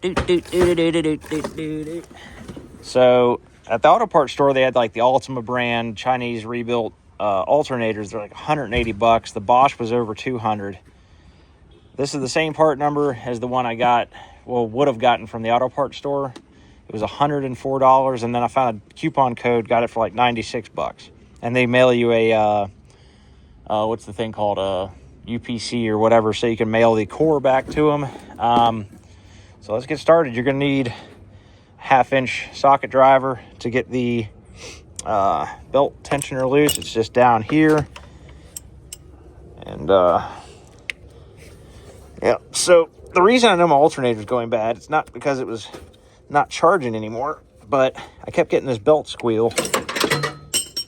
So at the auto parts store, they had like the Ultima brand Chinese rebuilt alternators. They're like $180. The Bosch was over 200. This is the same part number as the one I got, well, would have gotten from the auto parts store. It was $104, and then I found a coupon code, got it for like $96. And they mail you a what's the thing called, a UPC or whatever, so you can mail the core back to them. So let's get started. You're going to need a 1/2-inch socket driver to get the belt tensioner loose. It's just down here. And yeah, so the reason I know my alternator is going bad, it's not because it was not charging anymore, but I kept getting this belt squeal.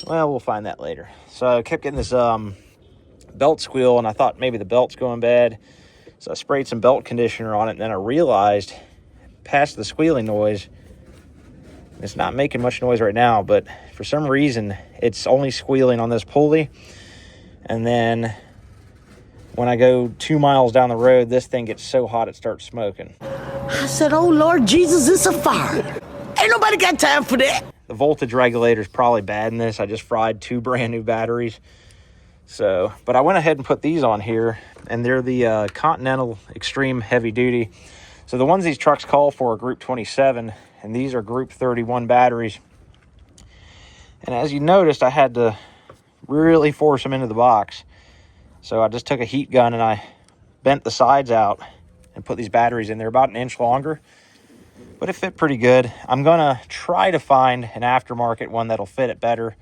Well, we'll find that later. So I kept getting this belt squeal, and I thought maybe the belt's going bad. So I sprayed some belt conditioner on it, and then I realized past the squealing noise, it's not making much noise right now, but for some reason it's only squealing on this pulley. And then when I go 2 miles down the road, this thing gets so hot it starts smoking. I said, oh Lord Jesus, it's a fire. Ain't nobody got time for that. The voltage regulator is probably bad in this. I just fried 2 brand new batteries. So, but I went ahead and put these on here, and they're the Continental Extreme Heavy Duty. So the ones these trucks call for are Group 27, and these are Group 31 batteries. And as you noticed, I had to really force them into the box. So I just took a heat gun and I bent the sides out and put these batteries in. They're about 1 inch longer, but it fit pretty good. I'm gonna try to find an aftermarket one that'll fit it better,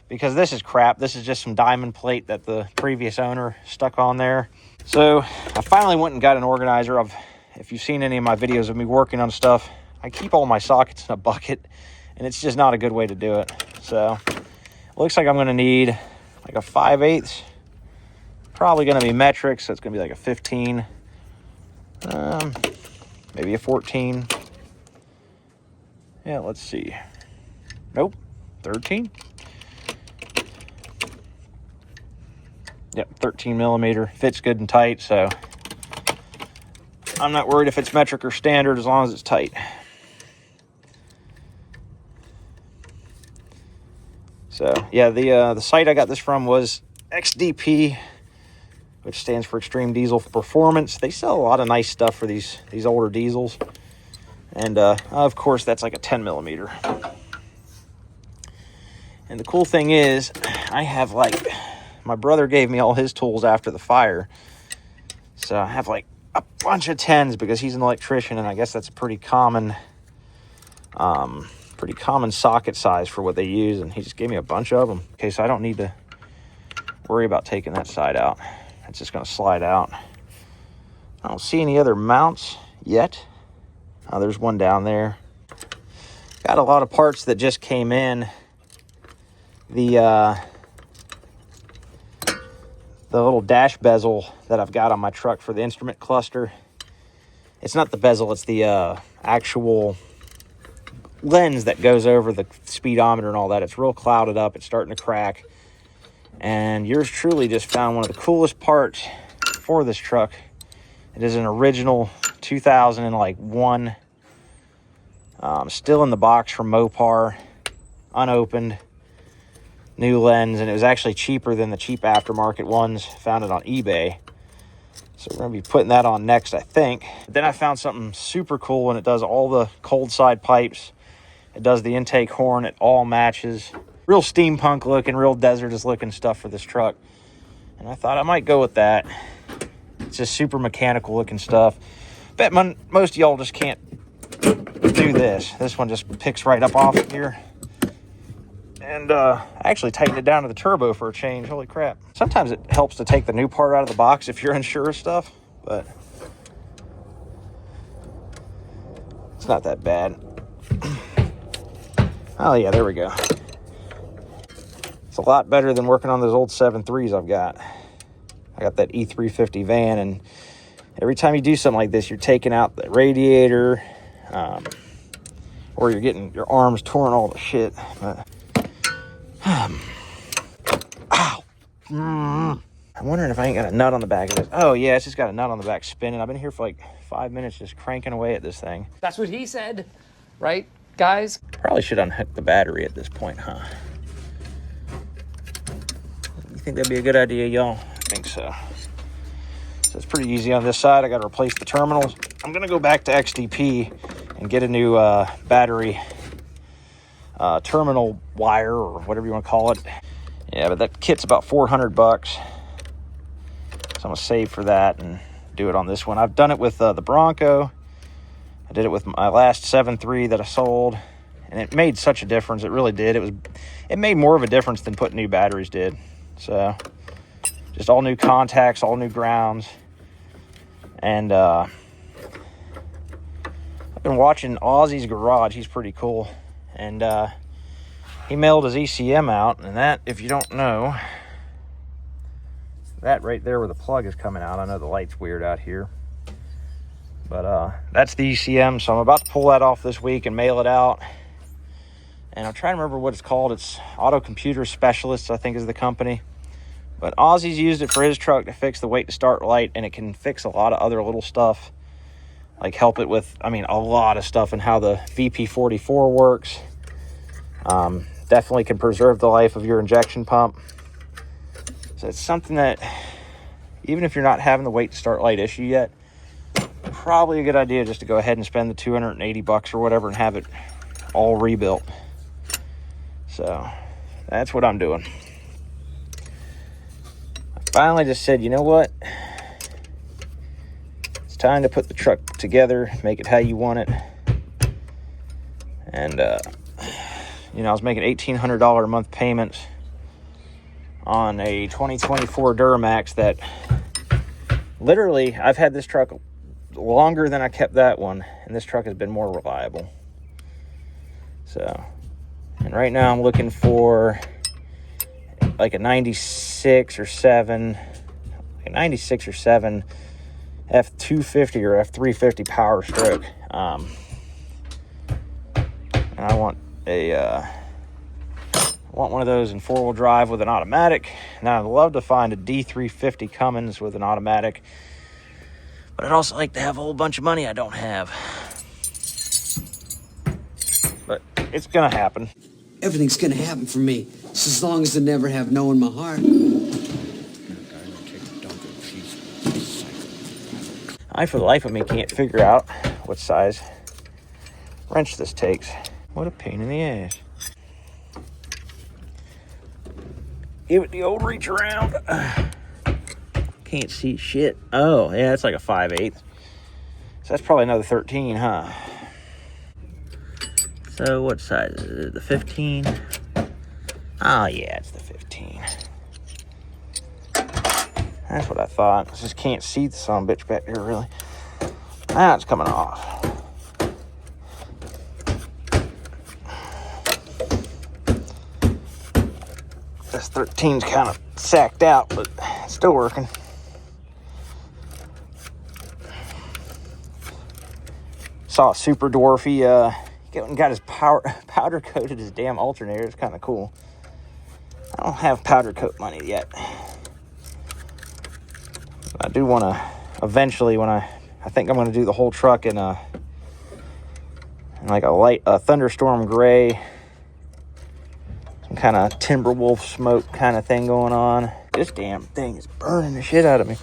because this is crap. This is just some diamond plate that the previous owner stuck on there. So I finally went and got an organizer. If you've seen any of my videos of me working on stuff, I keep all my sockets in a bucket, and it's just not a good way to do it. So it looks like I'm gonna need like a 5/8. Probably gonna be metric, so it's gonna be like a 15, maybe a 14. Yeah, let's see. Nope, 13. Yep, 13 millimeter. Fits good and tight, so I'm not worried if it's metric or standard as long as it's tight. So yeah, the site I got this from was XDP, which stands for Extreme Diesel Performance. They sell a lot of nice stuff for these older diesels. And of course, that's like a 10 millimeter. And the cool thing is, I have like, my brother gave me all his tools after the fire. So I have like a bunch of 10s because he's an electrician, and I guess that's a pretty common socket size for what they use. And he just gave me a bunch of them. Okay, so I don't need to worry about taking that side out. It's just going to slide out. I don't see any other mounts yet. Oh, there's one down there. Got a lot of parts that just came in. The little dash bezel that I've got on my truck for the instrument cluster. It's not the bezel, it's the actual lens that goes over the speedometer and all that. It's real clouded up. It's starting to crack. And yours truly just found one of the coolest parts for this truck. It is an original 2001, still in the box from Mopar, unopened, new lens, and it was actually cheaper than the cheap aftermarket ones. Found it on eBay. So we're going to be putting that on next, I think. Then I found something super cool, and it does all the cold side pipes. It does the intake horn. It all matches. Real steampunk looking, real desertous looking stuff for this truck. And I thought I might go with that. It's just super mechanical looking stuff. Bet most of y'all just can't do this. This one just picks right up off here. And I actually tightened it down to the turbo for a change. Holy crap. Sometimes it helps to take the new part out of the box if you're unsure of stuff, but it's not that bad. Oh yeah, there we go. It's a lot better than working on those old 7.3s I've got. I got that E350 van, and every time you do something like this, you're taking out the radiator, or you're getting your arms torn all to shit. But, ow. I'm wondering if I ain't got a nut on the back of this. Oh yeah, it's just got a nut on the back spinning. I've been here for like 5 minutes just cranking away at this thing. That's what he said, right, guys? Probably should unhook the battery at this point, huh? You think that'd be a good idea, y'all? I think so. So it's pretty easy on this side. I got to replace the terminals. I'm going to go back to XDP and get a new battery terminal wire or whatever you want to call it. Yeah, but that kit's about $400. So I'm going to save for that and do it on this one. I've done it with the Bronco. I did it with my last 7.3 that I sold, and it made such a difference. It really did. It made more of a difference than putting new batteries did. So just all new contacts, all new grounds. And I've been watching Ozzy's Garage. He's pretty cool. And he mailed his ECM out, and that, if you don't know, that right there where the plug is coming out, I know the light's weird out here, but that's the ECM. So I'm about to pull that off this week and mail it out. And I'm trying to remember what it's called. It's Auto Computer Specialists, I think, is the company. But Ozzy's used it for his truck to fix the wait to start light, and it can fix a lot of other little stuff, like help it with, I mean, a lot of stuff, and how the VP44 works. Definitely can preserve the life of your injection pump. So it's something that, even if you're not having the wait to start light issue yet, probably a good idea just to go ahead and spend the $280 or whatever and have it all rebuilt. So that's what I'm doing. Finally just said, you know what? It's time to put the truck together, make it how you want it. And, you know, I was making $1,800 a month payments on a 2024 Duramax that literally, I've had this truck longer than I kept that one, and this truck has been more reliable. So, and right now I'm looking for like a 96 or 7 F250 or F350 Power Stroke. And I want one of those in 4-wheel drive with an automatic. Now I'd love to find a D350 Cummins with an automatic, but I'd also like to have a whole bunch of money I don't have. But it's gonna happen. Everything's gonna happen for me, just as long as I never have no in my heart. I, for the life of me, can't figure out what size wrench this takes. What a pain in the ass. Give it the old reach around. Can't see shit. Oh, yeah, it's like a 5/8. So that's probably another 13, huh? So what size is it? The 15? Oh, yeah, it's the 15. That's what I thought. I just can't see the son of a bitch back here, really. Now it's coming off. This 13's kind of sacked out, but it's still working. Saw a super dwarf. He got his powder coated his damn alternator. It's kind of cool. I don't have powder coat money yet. I do want to eventually, when I think I'm going to do the whole truck in like a thunderstorm gray, some kind of Timberwolf smoke kind of thing going on. This damn thing is burning the shit out of me.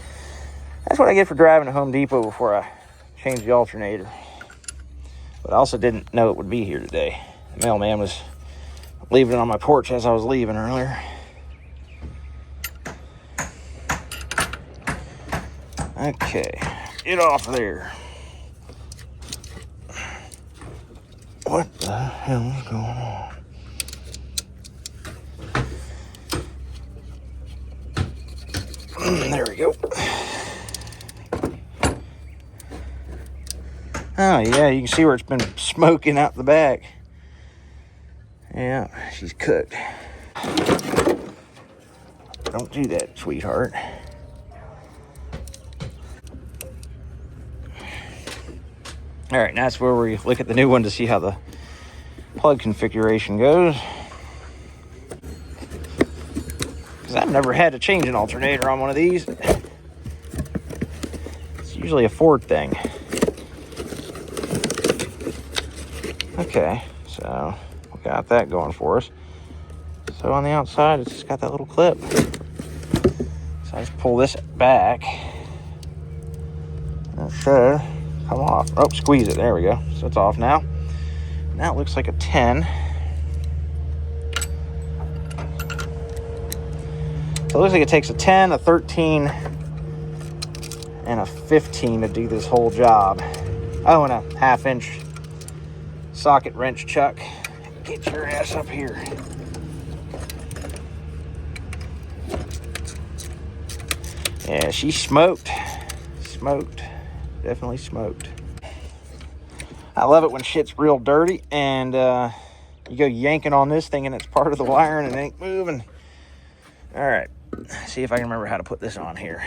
That's what I get for driving to Home Depot before I change the alternator. But I also didn't know it would be here today. The mailman was leaving it on my porch as I was leaving earlier. Okay, get off there. What the hell is going on? There we go. Oh, yeah, you can see where it's been smoking out the back. Yeah, she's cooked. Don't do that, sweetheart. All right, now that's where we look at the new one to see how the plug configuration goes. Because I've never had to change an alternator on one of these. It's usually a Ford thing. Okay, so we got that going for us. So on the outside, it's just got that little clip. So I just pull this back. It should come off. Oh, squeeze it. There we go. So it's off now. Now it looks like a 10. So it looks like it takes a 10, a 13, and a 15 to do this whole job. Oh, and a 1/2 inch socket wrench chuck. Get your ass up here. Yeah, she smoked. Smoked. Definitely smoked. I love it when shit's real dirty and you go yanking on this thing and it's part of the wiring and it ain't moving. All right. See if I can remember how to put this on here.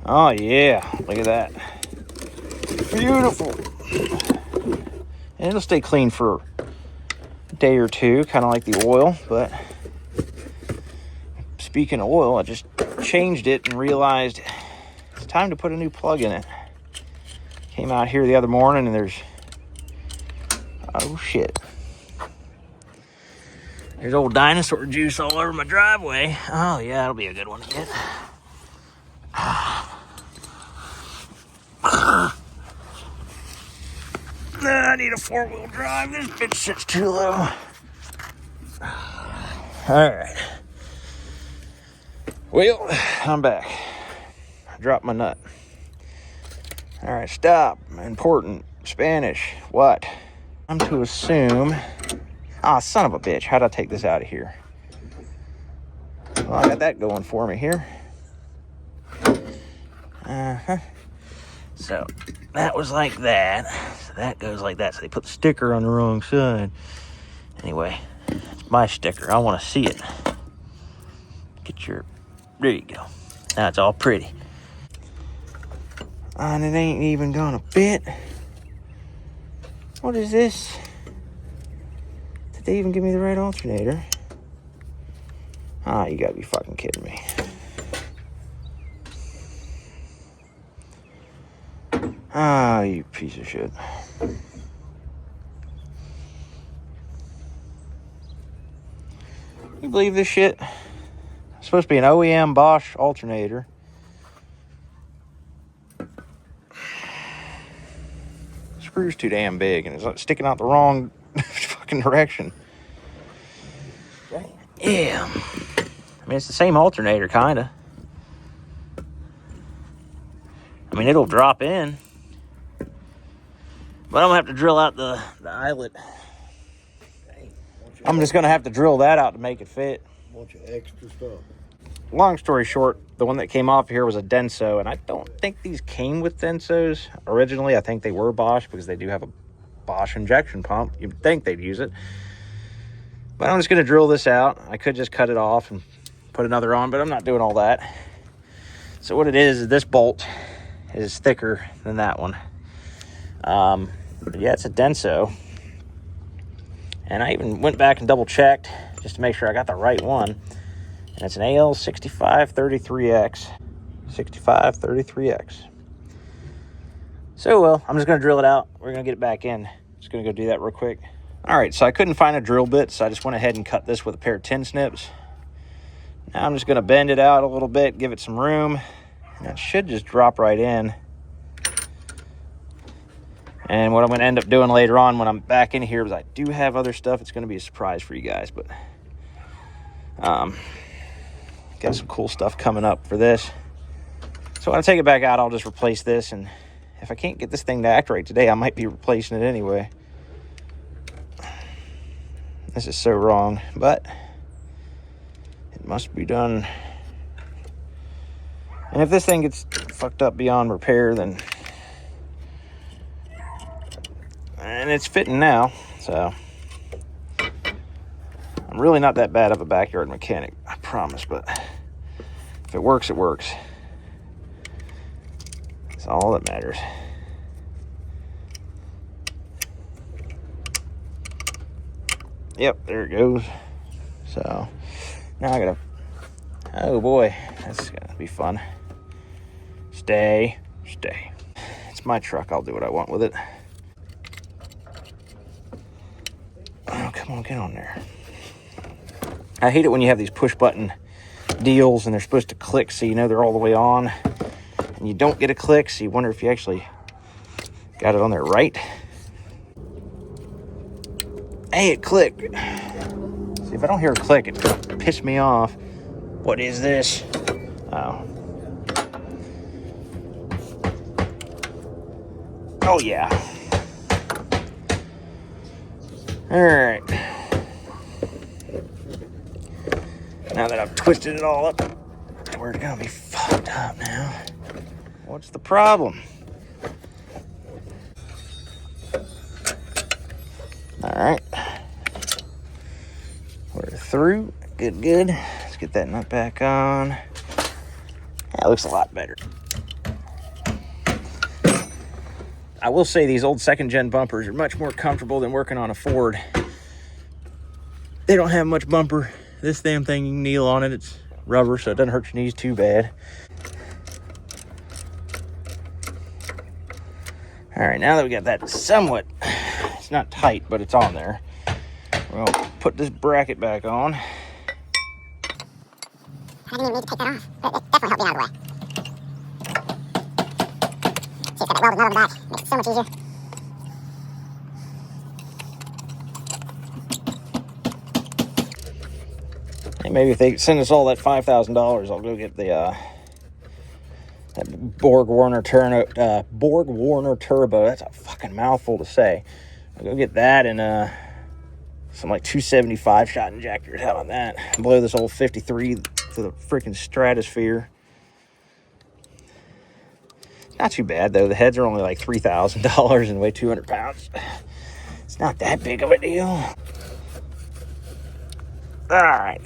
Oh, yeah. Look at that. Beautiful. And it'll stay clean for a day or two, kind of like the oil. But speaking of oil, I just changed it and realized it's time to put a new plug in it. Came out here the other morning and there's... oh, shit. There's old dinosaur juice all over my driveway. Oh, yeah, that'll be a good one to get. I need a 4-wheel drive. This bitch sits too low. Alright. Well, I'm back. I dropped my nut. Alright, stop. Important. Spanish. What? I'm to assume... ah, son of a bitch. How'd I take this out of here? Well, I got that going for me here. So, that was like that. So that goes like that. So they put the sticker on the wrong side. Anyway, it's my sticker. I want to see it. Get your... there you go. Now it's all pretty. And it ain't even gonna fit. What is this? Did they even give me the right alternator? Ah, you gotta be fucking kidding me. Ah, you piece of shit. You believe this shit? It's supposed to be an OEM Bosch alternator. Screw's too damn big and it's like sticking out the wrong fucking direction. Yeah. I mean, it's the same alternator, kind of. I mean, it'll drop in. But I'm going to have to drill out the eyelet. I'm just going to have to drill that out to make it fit. Bunch of extra stuff. Long story short, the one that came off here was a Denso, and I don't think these came with Densos. Originally, I think they were Bosch because they do have a Bosch injection pump. You'd think they'd use it. But I'm just going to drill this out. I could just cut it off and put another on, but I'm not doing all that. So what it is this bolt is thicker than that one. But yeah, it's a Denso. And I even went back and double checked just to make sure I got the right one. And it's an AL6533X. 6533X. So, well, I'm just going to drill it out. We're going to get it back in. Just going to go do that real quick. All right, so I couldn't find a drill bit, so I just went ahead and cut this with a pair of tin snips. Now I'm just going to bend it out a little bit, give it some room. And it should just drop right in. And what I'm going to end up doing later on when I'm back in here is I do have other stuff. It's going to be a surprise for you guys, but got some cool stuff coming up for this. So when I take it back out, I'll just replace this. And if I can't get this thing to act right today, I might be replacing it anyway. This is so wrong, but it must be done. And if this thing gets fucked up beyond repair, then... and it's fitting now, so... I'm really not that bad of a backyard mechanic, I promise, but if it works, it works. That's all that matters. Yep, there it goes. So, now I gotta... oh boy, that's gonna be fun. Stay. It's my truck, I'll do what I want with it. Come on, get on there. I hate it when you have these push button deals and they're supposed to click so you know they're all the way on. And you don't get a click, so you wonder if you actually got it on there right. Hey, it clicked. See, if I don't hear a click, it could piss me off. What is this? Oh. Oh, yeah. All right. Now that I've twisted it all up, we're gonna be fucked up now. What's the problem? All right. We're through. Good, good. Let's get that nut back on. That looks a lot better. I will say these old second-gen bumpers are much more comfortable than working on a Ford. They don't have much bumper. This damn thing, you can kneel on it. It's rubber, so it doesn't hurt your knees too bad. All right, now that we got that somewhat, it's not tight, but it's on there. We'll put this bracket back on. I didn't even need to take that off, but it definitely helped me out of the way. See, it's got that welded nut on the back. Makes it so much easier. And maybe if they send us all that $5,000, I'll go get the that Borg Warner Turbo. That's a fucking mouthful to say. I'll go get that and some like 275 shot injectors. How about that? Blow this old 53 to the freaking stratosphere. Not too bad though. The heads are only like $3,000 and weigh 200 pounds. It's not that big of a deal. All right,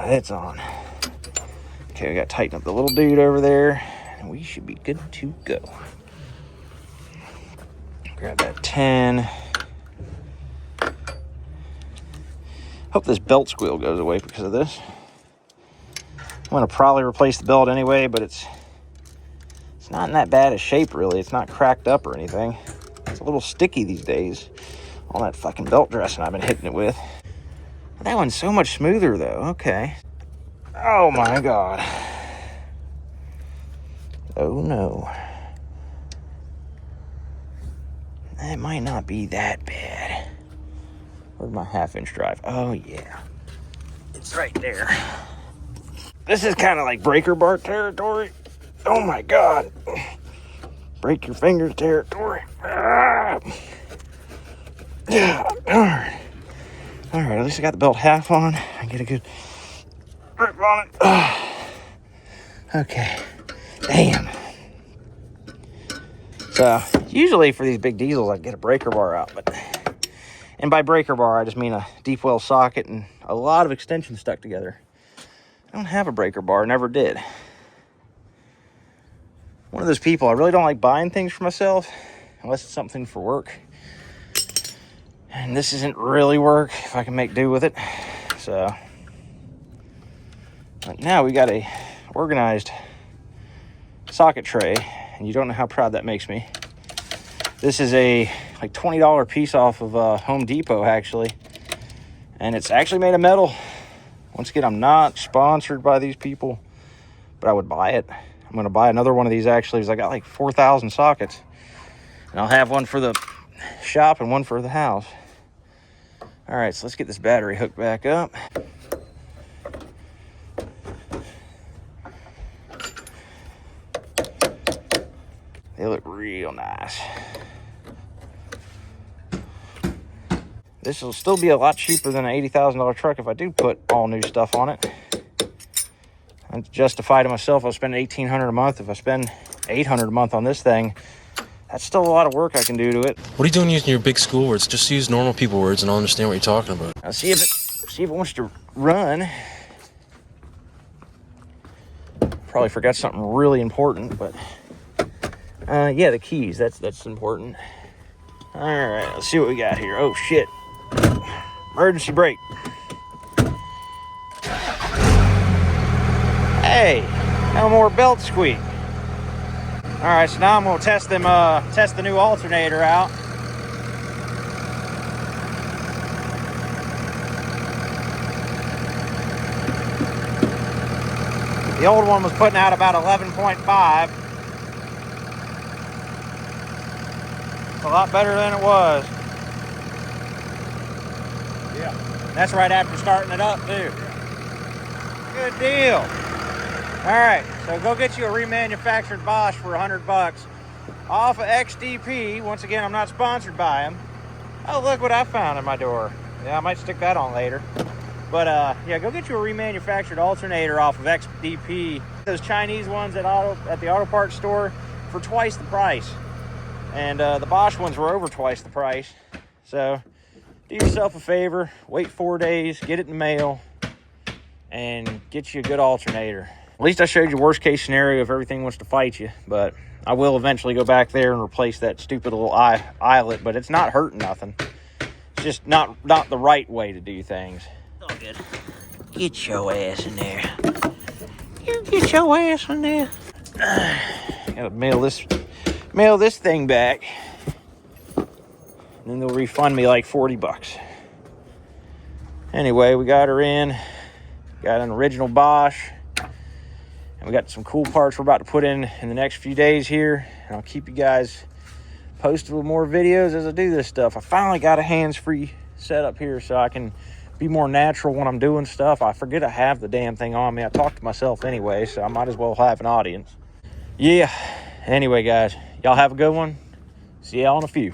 it's on. Okay, we got to tighten up the little dude over there, and we should be good to go. Grab that 10. Hope this belt squeal goes away because of this. I'm going to probably replace the belt anyway, but it's not in that bad a shape, really. It's not cracked up or anything. It's a little sticky these days. All that fucking belt dressing I've been hitting it with. That one's so much smoother, though. Okay. Oh, my God. Oh, no. That might not be that bad. Where's my half-inch drive? Oh, yeah. It's right there. This is kind of like breaker bar territory. Oh, my God. Break your fingers territory. Ah. Yeah. All right. All right, at least I got the belt half on. I get a good grip on it. Okay. Damn. So, usually for these big diesels, I get a breaker bar out. And by breaker bar, I just mean a deep well socket and a lot of extensions stuck together. I don't have a breaker bar, never did. One of those people, I really don't like buying things for myself unless it's something for work. And this isn't really work if I can make do with it. So, but now we got a organized socket tray, and you don't know how proud that makes me. This is a like $20 piece off of Home Depot, actually. And it's actually made of metal. Once again, I'm not sponsored by these people, but I would buy it. I'm going to buy another one of these, actually, because I got like 4,000 sockets. And I'll have one for the shop and one for the house. All right, so let's get this battery hooked back up. They look real nice. This will still be a lot cheaper than an $80,000 truck if I do put all new stuff on it. I justify to myself I'll spend $1,800 a month. If I spend $800 a month on this thing, that's still a lot of work I can do to it. What are you doing using your big school words? Just use normal people words and I'll understand what you're talking about. Now see if it wants to run. Probably forgot something really important, but yeah, the keys. That's important. All right, let's see what we got here. Oh shit! Emergency brake. Hey, no more belt squeak. All right, so now I'm gonna test the new alternator out. The old one was putting out about 11.5. It's a lot better than it was. Yeah. That's right after starting it up, too. Good deal. All right, so go get you a remanufactured Bosch for $100 off of XDP. Once again, I'm not sponsored by them. Oh, look what I found in my door. Yeah, I might stick that on later. But yeah, go get you a remanufactured alternator off of XDP. Those Chinese ones at the auto parts store for twice the price. And the Bosch ones were over twice the price. So do yourself a favor, wait 4 days, get it in the mail, and get you a good alternator. At least I showed you worst case scenario if everything wants to fight you. But I will eventually go back there and replace that stupid little eyelet, but it's not hurting nothing. It's just not the right way to do things. All good. Get your ass in there. You get your ass in there. Gotta mail this thing back. And then they'll refund me like $40. Anyway, we got her in. Got an original Bosch. And we got some cool parts we're about to put in the next few days here. And I'll keep you guys posted with more videos as I do this stuff. I finally got a hands-free setup here so I can be more natural when I'm doing stuff. I forget I have the damn thing on me. I talk to myself anyway, so I might as well have an audience. Yeah. Anyway, guys, y'all have a good one. See y'all in a few.